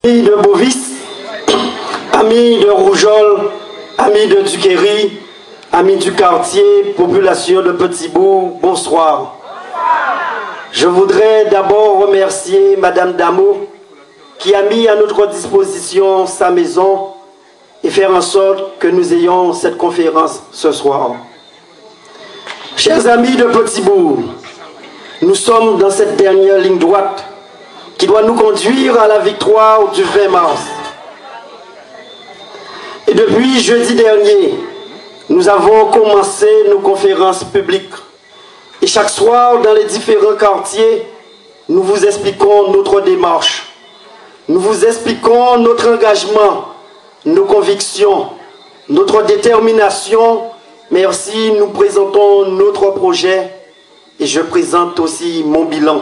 Amis de Bovis, amis de Rougeole, amis de Duquéry, amis du quartier, population de Petit-Bourg, bonsoir. Je voudrais d'abord remercier Madame Damo qui a mis à notre disposition sa maison et faire en sorte que nous ayons cette conférence ce soir. Chers amis de Petit-Bourg, nous sommes dans cette dernière ligne droite qui doit nous conduire à la victoire du 20 mars. Et depuis jeudi dernier, nous avons commencé nos conférences publiques. Et chaque soir, dans les différents quartiers, nous vous expliquons notre démarche. Nous vous expliquons notre engagement, nos convictions, notre détermination, mais aussi nous présentons notre projet et je présente aussi mon bilan.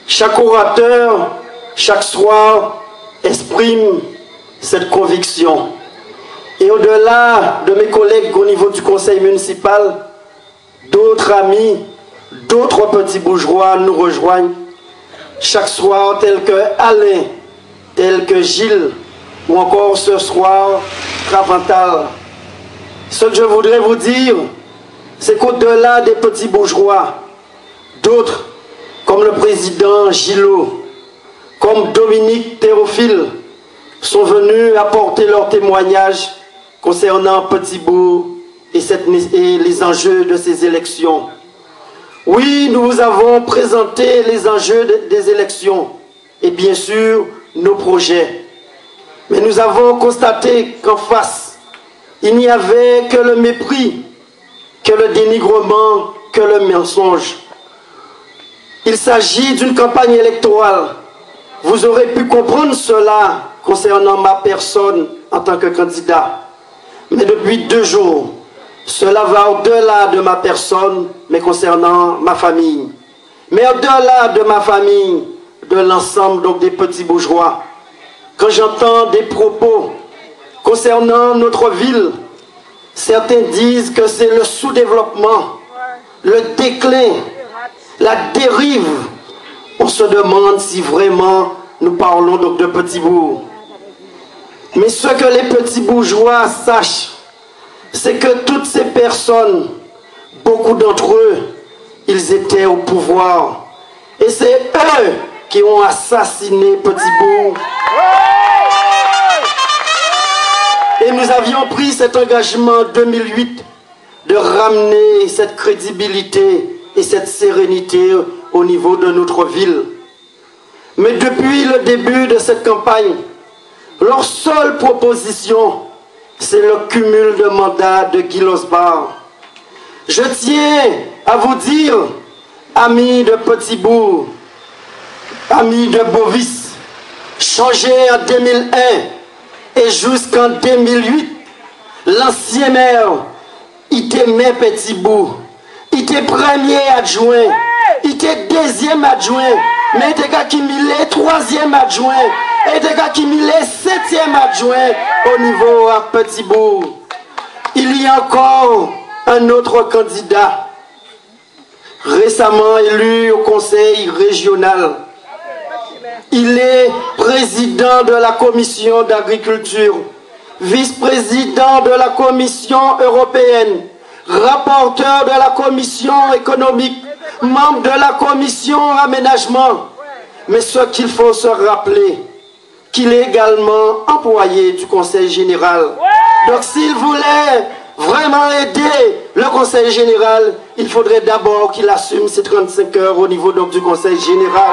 Chaque orateur, chaque soir, exprime cette conviction. Et au-delà de mes collègues au niveau du conseil municipal, d'autres amis, d'autres petits bourgeois nous rejoignent chaque soir, tels que Alain, tels que Gilles, ou encore ce soir, Travental. Ce que je voudrais vous dire, c'est qu'au-delà des petits bourgeois, d'autres, comme le président Gillot, comme Dominique Théophile, sont venus apporter leur témoignage concernant Petit-Bourg et les enjeux de ces élections. Oui, nous vous avons présenté les enjeux des élections et bien sûr nos projets. Mais nous avons constaté qu'en face, il n'y avait que le mépris, que le dénigrement, que le mensonge. Il s'agit d'une campagne électorale. Vous aurez pu comprendre cela concernant ma personne en tant que candidat. Mais depuis 2 jours, cela va au-delà de ma personne, mais concernant ma famille. Mais au-delà de ma famille, de l'ensemble donc des petits bourgeois. Quand j'entends des propos concernant notre ville, certains disent que c'est le sous-développement, le déclin, la dérive. On se demande si vraiment nous parlons donc de Petit-Bourg. Mais ce que les petits bourgeois sachent, c'est que toutes ces personnes, beaucoup d'entre eux, ils étaient au pouvoir. Et c'est eux qui ont assassiné Petit-Bourg. Et nous avions pris cet engagement en 2008 de ramener cette crédibilité et cette sérénité au niveau de notre ville. Mais depuis le début de cette campagne, leur seule proposition, c'est le cumul de mandats de Guy Losbar. Je tiens à vous dire, amis de Petit-Bourg, amis de Bovis, changé en 2001 et jusqu'en 2008, l'ancien maire, il était maire Petit-Bourg. Il était premier adjoint, il était 2e adjoint, mais il était accumulé 3e adjoint, et il était accumulé 7e adjoint au niveau à Petit-Bourg. Il y a encore un autre candidat, récemment élu au conseil régional. Il est président de la commission d'agriculture, vice-président de la commission européenne, rapporteur de la commission économique, membre de la commission aménagement. Mais ce qu'il faut se rappeler, qu'il est également employé du conseil général. Donc s'il voulait vraiment aider le conseil général, il faudrait d'abord qu'il assume ses 35 heures au niveau donc du conseil général.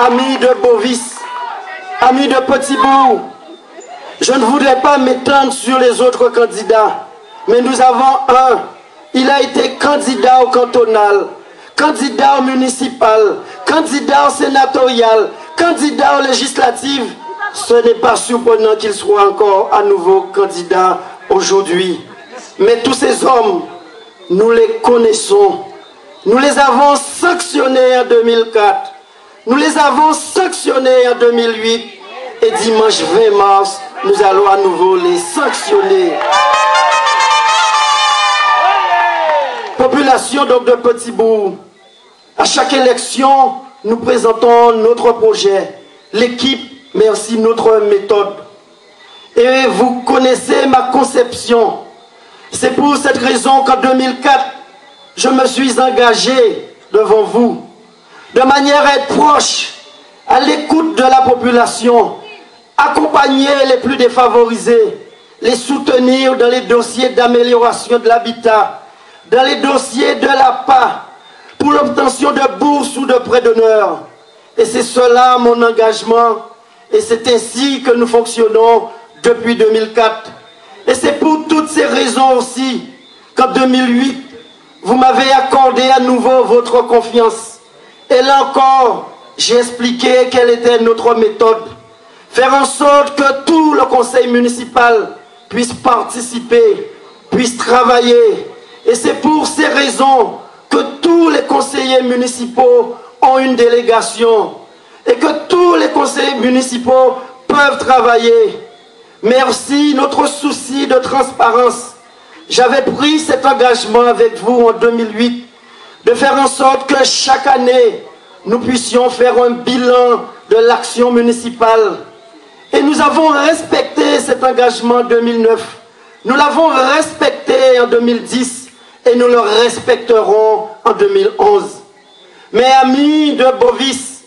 Amis de Bovis, amis de Petit-Bourg, je ne voudrais pas m'étendre sur les autres candidats, mais nous avons un. Il a été candidat au cantonal, candidat au municipal, candidat au sénatorial, candidat aux législatives. Ce n'est pas surprenant qu'il soit encore à nouveau candidat aujourd'hui. Mais tous ces hommes, nous les connaissons. Nous les avons sanctionnés en 2004. Nous les avons sanctionnés en 2008. Et dimanche 20 mars, nous allons à nouveau les sanctionner. Population donc de Petit-Bourg, à chaque élection, nous présentons notre projet, l'équipe, mais aussi notre méthode. Et vous connaissez ma conception. C'est pour cette raison qu'en 2004, je me suis engagé devant vous, de manière à être proche, à l'écoute de la population, accompagner les plus défavorisés, les soutenir dans les dossiers d'amélioration de l'habitat, dans les dossiers de l'APA, pour l'obtention de bourses ou de prêts d'honneur. Et c'est cela mon engagement, et c'est ainsi que nous fonctionnons depuis 2004. Et c'est pour toutes ces raisons aussi qu'en 2008, vous m'avez accordé à nouveau votre confiance. Et là encore, j'ai expliqué quelle était notre méthode. Faire en sorte que tout le conseil municipal puisse participer, puisse travailler. Et c'est pour ces raisons que tous les conseillers municipaux ont une délégation et que tous les conseillers municipaux peuvent travailler. Merci, notre souci de transparence. J'avais pris cet engagement avec vous en 2008 de faire en sorte que chaque année, nous puissions faire un bilan de l'action municipale. Et nous avons respecté cet engagement en 2009. Nous l'avons respecté en 2010 et nous le respecterons en 2011. Mes amis de Bovis,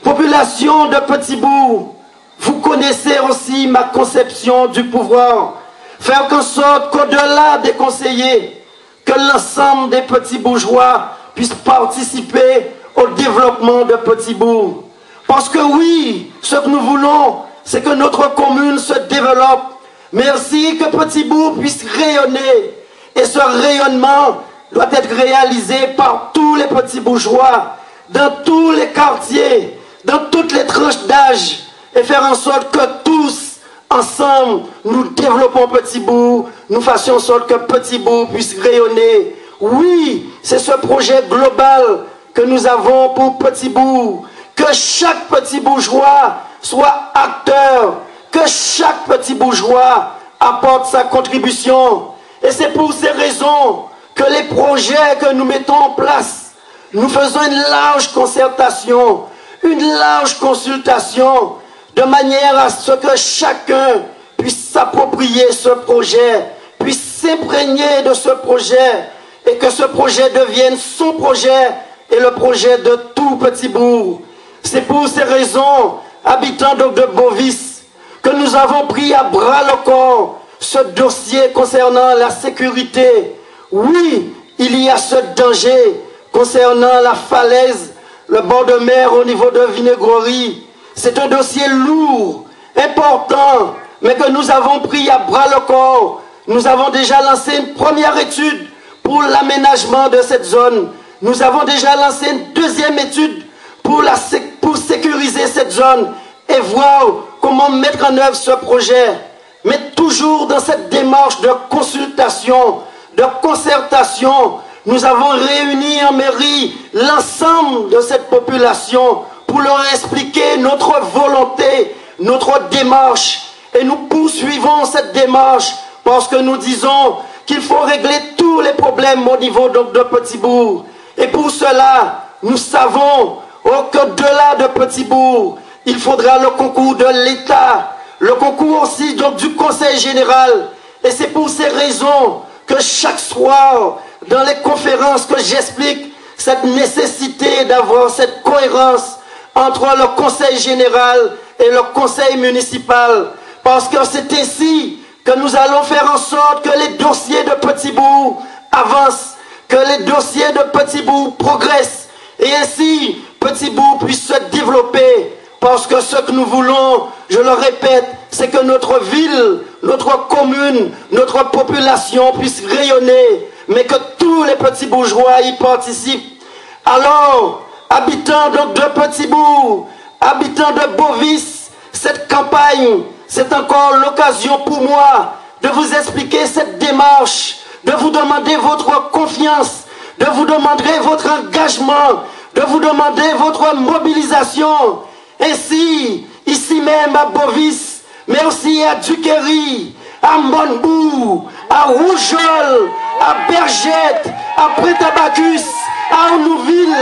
population de Petit-Bourg, vous connaissez aussi ma conception du pouvoir. Faire en sorte qu'au-delà des conseillers, que l'ensemble des petits bourgeois puissent participer au développement de Petit-Bourg. Parce que oui, ce que nous voulons, c'est que notre commune se développe, mais aussi que Petit-Bourg puisse rayonner. Et ce rayonnement doit être réalisé par tous les petits bourgeois, dans tous les quartiers, dans toutes les tranches d'âge, et faire en sorte que tous, ensemble, nous développons Petit-Bourg, nous fassions en sorte que Petit-Bourg puisse rayonner. Oui, c'est ce projet global que nous avons pour Petit-Bourg, que chaque petit bourgeois soit acteur, que chaque petit bourgeois apporte sa contribution. Et c'est pour ces raisons que les projets que nous mettons en place, nous faisons une large concertation, une large consultation, de manière à ce que chacun puisse s'approprier ce projet, puisse s'imprégner de ce projet, et que ce projet devienne son projet et le projet de tout Petit-Bourg. C'est pour ces raisons, habitants donc de Bovis, que nous avons pris à bras le corps ce dossier concernant la sécurité. Oui, il y a ce danger concernant la falaise, le bord de mer au niveau de Vinegrerie. C'est un dossier lourd, important, mais que nous avons pris à bras le corps. Nous avons déjà lancé une première étude pour l'aménagement de cette zone. Nous avons déjà lancé une deuxième étude pour sécuriser cette zone et voir comment mettre en œuvre ce projet. Mais toujours dans cette démarche de consultation, de concertation, nous avons réuni en mairie l'ensemble de cette population pour leur expliquer notre volonté, notre démarche. Et nous poursuivons cette démarche parce que nous disons qu'il faut régler tous les problèmes au niveau donc de Petit-Bourg. Et pour cela, nous savons qu'au-delà de Petit-Bourg, il faudra le concours de l'État, le concours aussi donc du Conseil général. Et c'est pour ces raisons que chaque soir, dans les conférences que j'explique, cette nécessité d'avoir cette cohérence entre le Conseil général et le Conseil municipal. Parce que c'est ainsi que nous allons faire en sorte que les dossiers de Petit-Bourg avancent, que les dossiers de Petit-Bourg progressent, et ainsi Petit-Bourg puisse se développer. Parce que ce que nous voulons, je le répète, c'est que notre ville, notre commune, notre population puisse rayonner, mais que tous les petits bourgeois y participent. Alors, habitants donc de Petit-Bourg, habitants de Bovis, cette campagne, c'est encore l'occasion pour moi de vous expliquer cette démarche, de vous demander votre confiance, de vous demander votre engagement, de vous demander votre mobilisation. Ainsi, ici même à Bovis, mais aussi à Duquery, à Monbourg, à Rougeole, à Bergette, à Pré-Tabacus, à Arnouville,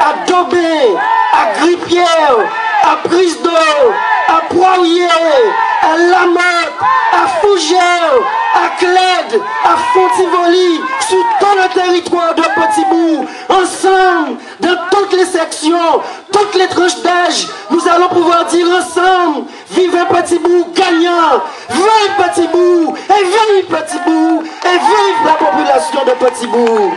à Dobé, à Gripierre, à Prise d'eau, à Poirier, à Lamotte, à Fougère, à Clède, à Fontivoli, sur tout le territoire de Petit-Bourg, ensemble, dans toutes les sections, toutes les tranches d'âge, nous allons pouvoir dire ensemble, vive un Petit-Bourg gagnant, vive Petit-Bourg, et vive Petit-Bourg, et vive la population de Petit-Bourg.